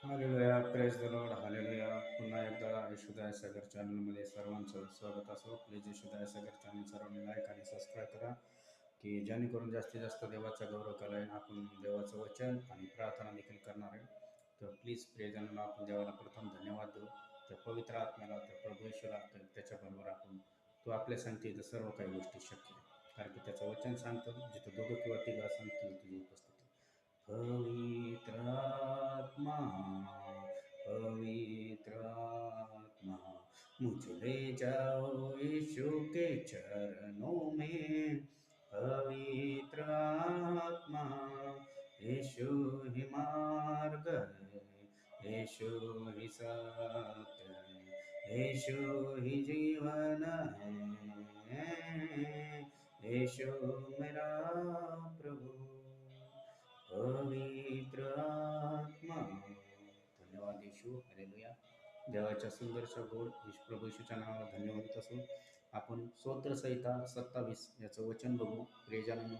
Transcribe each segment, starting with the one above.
Hallelujah, praise the Lord, hallelujah. पुन्हा एकदा यशोदाय सागर चॅनलमध्ये सर्वांचं स्वागत असो. प्लीज यशोदाय सागर चॅनल सर्वांनी लाईक आणि सबस्क्राईब करा, की जेणेकरून जास्तीत जास्त देवाचा गौरव करायला आपण देवाचं वचन आणि प्रार्थना देखील करणार आहे. तर प्लीज प्रियजनांना आपण देवाला प्रथम धन्यवाद देऊ. त्या पवित्र आत्म्याला, त्या प्रभू येशूला, तर त्याच्याबरोबर आपण तो आपल्या सांगते तर सर्व काही गोष्टी शक्य आहे. कारण की त्याचं वचन सांगतं, जिथं दोघं किंवा तिघं सांगतील तुझी उपस्थिती. पवित्र आत्मा, पवित्र आत्मा, मुझ ले जाओ यीशु के चरणों में. पवित्र आत्मा, यीशु ही मार्ग है, यीशु ही सत्य है, यीशु ही जीवन है, यीशु मेरा प्रभु. पवित्र आत्मा. धन्यवाद येशू, हालेलुया. देवाच्या सुंदरच्या गोड प्रभू येशूच्या नावाला धन्यवाद असो. आपण स्तोत्रसंहिता 27 याचं वचन बघू प्रियजनांनो.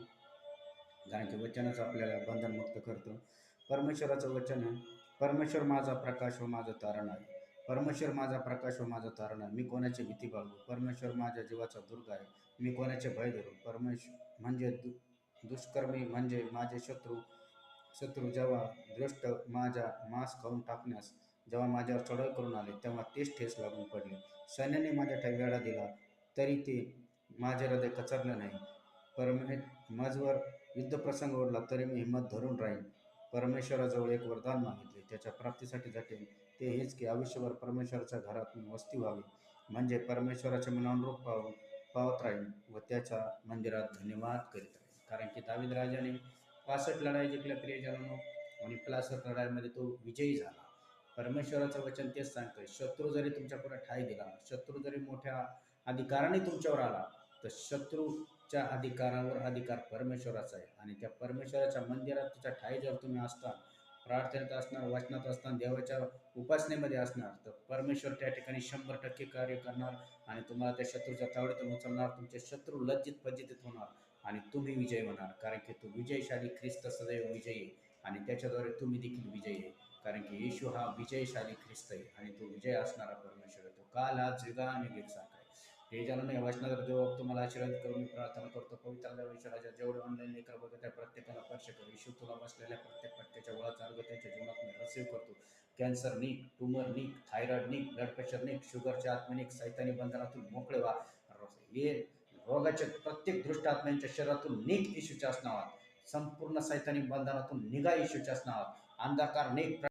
कारण की वचनच आपल्याला बंधनमुक्त करतं. परमेश्वराचं वचन आहे, परमेश्वर माझा प्रकाश व माझं तारण आहे. परमेश्वर माझा प्रकाश व माझं तारण आहे, मी कोणाची भीती बाळगू. परमेश्वर माझ्या जीवाचा दुर्ग आहे, मी कोणाचे भय धरू. परमेश्वर म्हणजे दुष्कर्मी म्हणजे माझे शत्रू जेव्हा दृष्ट माझ्या मांस खाऊन टाकण्यास जेव्हा माझ्यावर चढाई करून आले, तेव्हा तेच ठेस लागून पडले. सैन्याने माझ्या वेढा दिला, तरी ते माझे हृदय कचरले नाही. माझवर युद्धप्रसंग ओढला, तरी मी हिंमत धरून राहीन. परमेश्वराजवळ एक वरदान मागितले, त्याच्या प्राप्तीसाठी झटेन. ते हेच की आयुष्यभर परमेश्वराच्या घरात मी वस्ती व्हावी, म्हणजे परमेश्वराचे मनोरूप पावत राहीन व त्याच्या मंदिरात धन्यवाद करीत राहीन. कारण की दावीद राजाने 65 लढाई जिंकल्या प्रियजनांनो, आणि 65 लढाईमध्ये तो विजयी झाला. परमेश्वराचं वचन तेच सांगतंय, शत्रू जरी तुमच्यापुढे ठाई दिला, शत्रू जरी मोठ्या अधिकाराने तुमच्यावर आला, तर शत्रूच्या अधिकारावर अधिकार परमेश्वराचा आहे. आणि त्या परमेश्वराच्या मंदिरात त्याच्या ठाई जर तुम्ही असता, प्रार्थनेत असणार, वाचनात असताना, देवाच्या उपासनेमध्ये असणार, तर परमेश्वर त्या ठिकाणी 100% कार्य करणार आणि तुम्हाला त्या शत्रूच्या तावडीतून उचलणार. तुमचे शत्रू लज्जित पज्जित होणार आणि तुम्ही विजयी होणार. कारण की तो विजयशाली ख्रिस्त सदैव विजयी आहे आणि त्याच्याद्वारे तुम्ही देखील विजयी आहे. कारण की येशू हा विजयशाली ख्रिस्त आहे आणि तो विजय असणारा परमेश्वर आहे. तो काल आज युगानुयुग सारखा आहे. हे ज्यानं या वचनावर देव तुम्हाला आशीर्वाद करून मी प्रार्थना करतो. पवित्र देवेश्वराच्या जेवढे ऑनलाईन लेकर बघत आहे प्रत्येकाला स्पर्श कर. येशू तुला बसलेल्या प्रत्येक पट्ट्याच्या गोळाचा अर्घ त्यांच्या जीवनात मी रिसीव्ह करतो. कॅन्सर निक, ट्यूमर निक, थायरॉइड निक, ब्लड प्रेशर निक, शुगरचे आत्मे निक, सैतानी बंधनातून मोकळे व्हा. हे रोगाच्या प्रत्येक दृष्ट आत्म्यांच्या शरीरातून निक येशूच्याच नावात. संपूर्ण सैतानी बंधनातून निघा येशूच्याच नावात. अंधकार निक.